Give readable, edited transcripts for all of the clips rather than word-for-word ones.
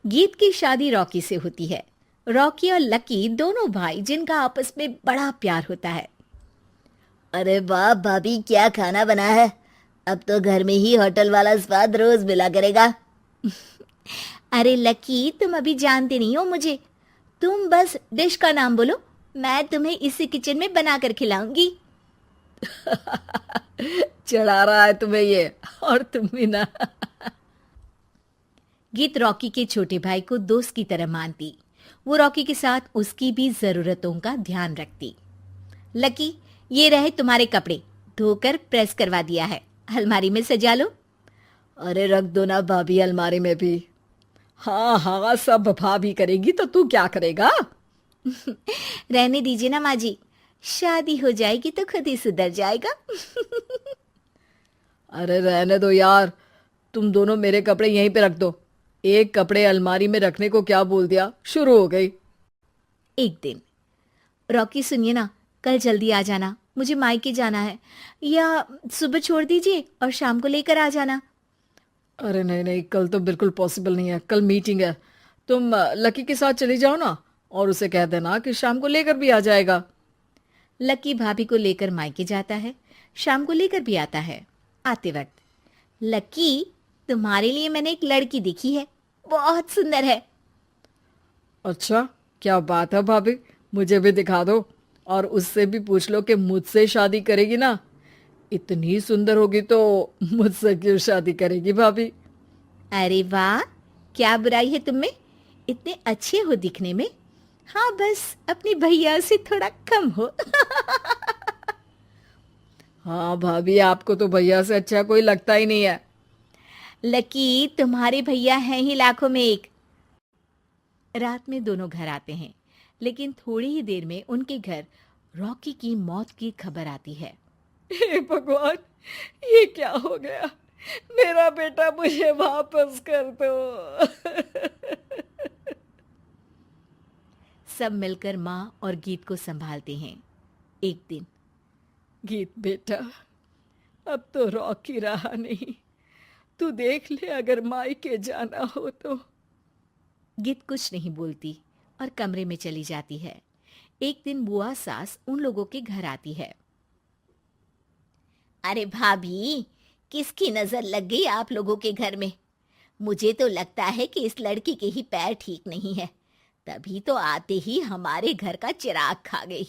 गीत की शादी रॉकी से होती है। रॉकी और लकी दोनों भाई जिनका आपस में बड़ा प्यार होता है। अरे वाह भाभी, क्या खाना बना है। अब तो घर में ही होटल वाला स्वाद रोज मिला करेगा। अरे लकी, तुम अभी जानते नहीं हो मुझे। तुम बस डिश का नाम बोलो, मैं तुम्हें इसी किचन में बनाकर खिलाऊंगी। चढ़ा रहा है तुम्हें ये, और तुम भी ना। गीत रॉकी के छोटे भाई को दोस्त की तरह मानती। वो रॉकी के साथ उसकी भी जरूरतों का ध्यान रखती। लकी, ये रहे तुम्हारे कपड़े, धोकर प्रेस करवा दिया है, अलमारी में सजा लो। अरे रख दो ना भाभी अलमारी में भी। हाँ हाँ, सब भाभी करेगी तो तू क्या करेगा। रहने दीजिए ना माँ जी, शादी हो जाएगी तो खुद ही सुधर जाएगा। अरे रहने दो यार, तुम दोनों मेरे कपड़े यहीं पे रख दो। एक कपड़े अलमारी में रखने को क्या बोल दिया, शुरू हो गई। एक दिन, रॉकी सुनिए ना, कल जल्दी आ जाना, मुझे मायके जाना है, या सुबह छोड़ दीजिए और शाम को लेकर आ जाना। अरे नहीं नहीं, कल तो बिल्कुल पॉसिबल नहीं है, कल मीटिंग है। तुम लकी के साथ चली जाओ ना, और उसे कह देना कि शाम को लेकर भी आ जाएगा। लकी भाभी को लेकर मायके जाता है, शाम को लेकर भी आता है। आते वक्त, लकी, तुम्हारे लिए मैंने एक लड़की देखी है, बहुत सुंदर है। अच्छा, क्या बात है भाभी, मुझे भी दिखा दो। और उससे भी पूछ लो कि मुझसे शादी करेगी ना। इतनी सुंदर होगी तो मुझसे क्यों शादी करेगी भाभी। अरे वाह, क्या बुराई है तुम में, इतने अच्छे हो दिखने में। हाँ, बस अपनी भैया से थोड़ा कम हो। हाँ भाभी, आपको तो भैया से अच्छा कोई लगता ही नहीं है। लकी, तुम्हारे भैया हैं ही लाखों में एक। रात में दोनों घर आते हैं, लेकिन थोड़ी ही देर में उनके घर रॉकी की मौत की खबर आती है। हे भगवान, ये क्या हो गया। मेरा बेटा मुझे वापस कर दो। सब मिलकर माँ और गीत को संभालते हैं। एक दिन, गीत बेटा, अब तो रॉकी रहा नहीं। तू देख ले, अगर मायके जाना हो तो। गीत कुछ नहीं बोलती और कमरे में चली जाती है। एक दिन बुआ सास उन लोगों के घर आती है। अरे भाभी, किसकी नजर लग गई आप लोगों के घर में। मुझे तो लगता है कि इस लड़की के ही पैर ठीक नहीं है, तभी तो आते ही हमारे घर का चिराग खा गई।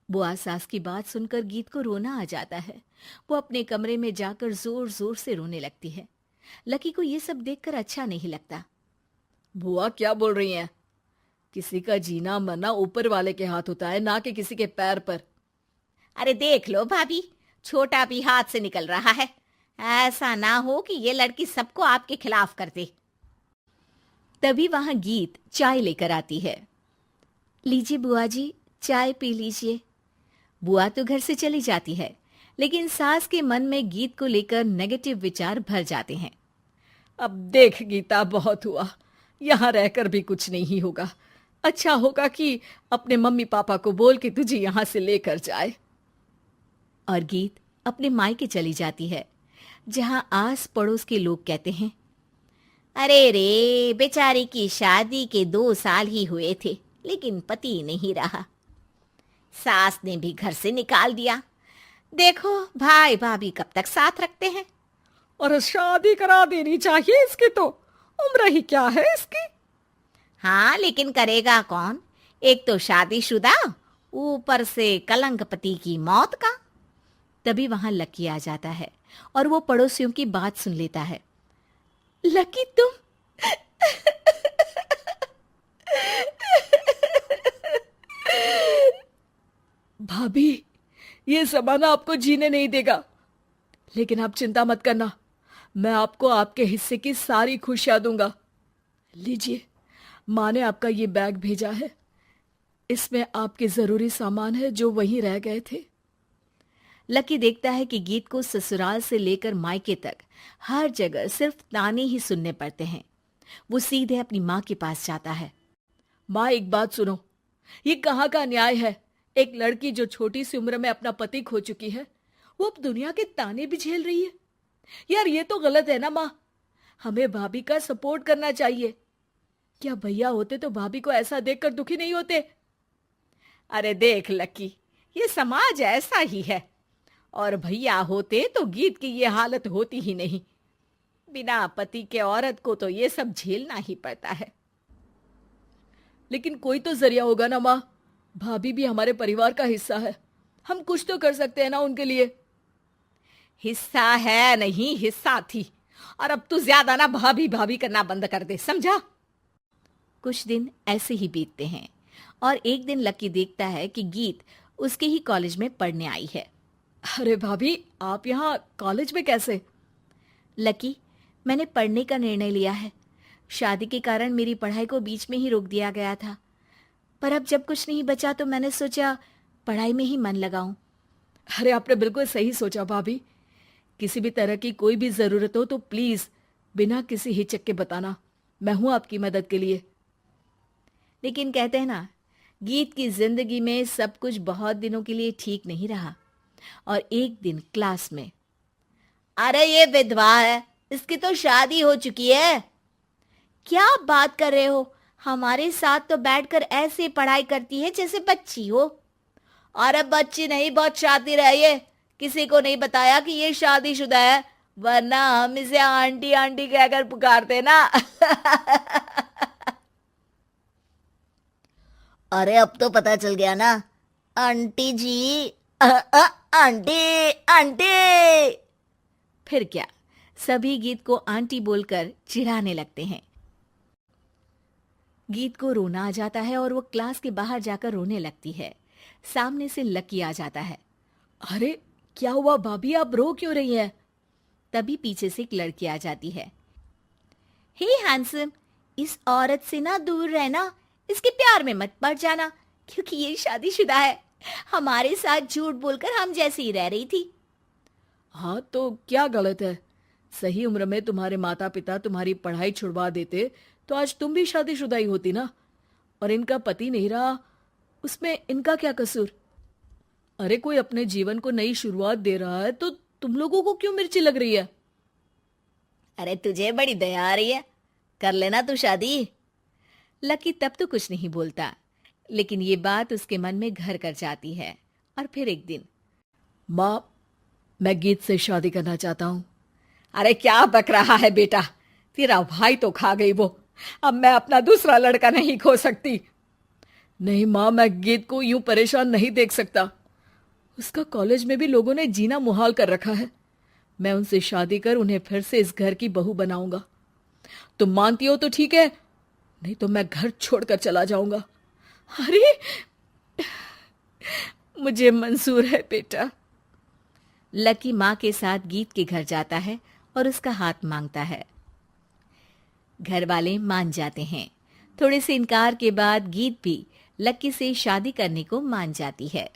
बुआ सास की बात सुनकर गीत को रोना आ जाता है। वो अपने कमरे में जाकर जोर जोर से रोने लगती है। लकी को ये सब देखकर अच्छा नहीं लगता। बुआ क्या बोल रही हैं? किसी का जीना मरना ऊपर वाले के हाथ होता है, ना कि किसी के पैर पर। अरे देख लो भाभी, छोटा भी हाथ से निकल रहा है। ऐसा ना हो कि ये लड़की सबको आपके खिलाफ कर दे। तभी वहां गीत चाय लेकर आती है। लीजिए बुआ जी, चाय पी लीजिए। बुआ तो घर से चली जाती है, लेकिन सास के मन में गीत को लेकर नेगेटिव विचार भर जाते हैं। अब देख गीता, बहुत हुआ, यहाँ रहकर भी कुछ नहीं होगा। अच्छा होगा कि अपने मम्मी पापा को बोल के तुझे यहाँ से लेकर जाए। और गीत अपने मायके चली जाती है, जहां आस पड़ोस के लोग कहते हैं, अरे रे, बेचारी की शादी के 2 साल ही हुए थे, लेकिन पति नहीं रहा। सास ने भी घर से निकाल दिया। देखो भाई भाभी कब तक साथ रखते हैं। और शादी करा देनी चाहिए इसकी, तो उम्र ही क्या है इसकी। हाँ, लेकिन करेगा कौन। एक तो शादीशुदा, ऊपर से कलंक पति की मौत का। तभी वहां लकी आ जाता है और वो पड़ोसियों की बात सुन लेता है। लकी, तुम भाभी, ये जमाना आपको जीने नहीं देगा। लेकिन आप चिंता मत करना, मैं आपको आपके हिस्से की सारी खुशियां दूंगा। लीजिए, माँ ने आपका ये बैग भेजा है। इसमें आपके जरूरी सामान है जो वहीं रह गए थे। लकी देखता है कि गीत को ससुराल से लेकर मायके तक हर जगह सिर्फ ताने ही सुनने पड़ते हैं। वो सीधे अपनी माँ के पास जाता है। माँ, एक बात सुनो, ये कहाँ का न्याय है। एक लड़की जो छोटी सी उम्र में अपना पति खो चुकी है, वो अब दुनिया के ताने भी झेल रही है। यार, ये तो गलत है ना माँ। हमें भाभी का सपोर्ट करना चाहिए। क्या भैया होते तो भाभी को ऐसा देखकर दुखी नहीं होते? अरे देख लकी, ये समाज ऐसा ही है। और भैया होते तो गीत की ये हालत होती ही नहीं। बिना पति के औरत को तो ये सब झेलना ही पड़ता है। लेकिन कोई तो जरिया होगा ना माँ। भाभी भी हमारे परिवार का हिस्सा है, हम कुछ तो कर सकते हैं ना उनके लिए। हिस्सा है नहीं, हिस्सा थी। और अब तू ज्यादा ना भाभी भाभी करना बंद कर दे, समझा? कुछ दिन ऐसे ही बीतते हैं और एक दिन लकी देखता है कि गीत उसके ही कॉलेज में पढ़ने आई है। अरे भाभी, आप यहाँ कॉलेज में कैसे? लकी, मैंने पढ़ने का निर्णय लिया है। शादी के कारण मेरी पढ़ाई को बीच में ही रोक दिया गया था, पर अब जब कुछ नहीं बचा तो मैंने सोचा पढ़ाई में ही मन लगाऊं। अरे आपने बिल्कुल सही सोचा भाभी। किसी भी तरह की कोई भी जरूरत हो तो प्लीज बिना किसी हिचक के बताना, मैं हूं आपकी मदद के लिए। लेकिन कहते हैं ना, गीत की जिंदगी में सब कुछ बहुत दिनों के लिए ठीक नहीं रहा और एक दिन क्लास में, अरे ये विधवा है, इसकी तो शादी हो चुकी है। क्या बात कर रहे हो? हमारे साथ तो बैठकर ऐसे पढ़ाई करती है जैसे बच्ची हो। अरे बच्ची नहीं, बहुत शातिर है ये। किसी को नहीं बताया कि ये शादीशुदा है, वरना हम इसे आंटी आंटी कहकर पुकारते ना। अरे अब तो पता चल गया ना आंटी जी। Aunty aunty. फिर क्या, सभी गीत को आंटी बोलकर चिढ़ाने लगते हैं। गीत को रोना आ जाता है और वो क्लास के बाहर जाकर रोने लगती है। सामने से लकी आ जाता है। अरे क्या हुआ भाभी, आप रो क्यों रही हैं? तभी पीछे से एक लड़की आ जाती है। हे हैंडसम, इस औरत से ना दूर रहना, इसके प्यार में मत पड़ जाना, क्योंकि ये शादीशुदा है। हमारे साथ झूठ बोलकर हम जैसी ही रह रही थी। हाँ तो क्या गलत है? सही उम्र में तुम्हारे माता पिता तुम्हारी पढ़ाई छुड़वा देते तो आज तुम भी शादीशुदा ही होती ना। और इनका पति नहीं रहा, उसमें इनका क्या कसूर? अरे कोई अपने जीवन को नई शुरुआत दे रहा है तो तुम लोगों को क्यों मिर्ची लग रही है? अरे तुझे बड़ी दया आ रही है, कर लेना तू शादी। लकी तब तो कुछ नहीं बोलता, लेकिन ये बात उसके मन में घर कर जाती है। और फिर एक दिन, माँ, मैं गीत से शादी करना चाहता हूँ। अरे क्या बक रहा है बेटा, तेरा भाई तो खा गई वो, अब मैं अपना दूसरा लड़का नहीं खो सकती। नहीं माँ, मैं गीत को यूं परेशान नहीं देख सकता। उसका कॉलेज में भी लोगों ने जीना मुहाल कर रखा है। मैं उनसे शादी कर उन्हें फिर से इस घर की बहू बनाऊंगा। तुम मानती हो तो ठीक है, नहीं तो मैं घर छोड़कर चला जाऊंगा। अरे मुझे मंजूर है बेटा। लकी माँ के साथ गीत के घर जाता है और उसका हाथ मांगता है। घर वाले मान जाते हैं। थोड़े से इनकार के बाद गीत भी लकी से शादी करने को मान जाती है।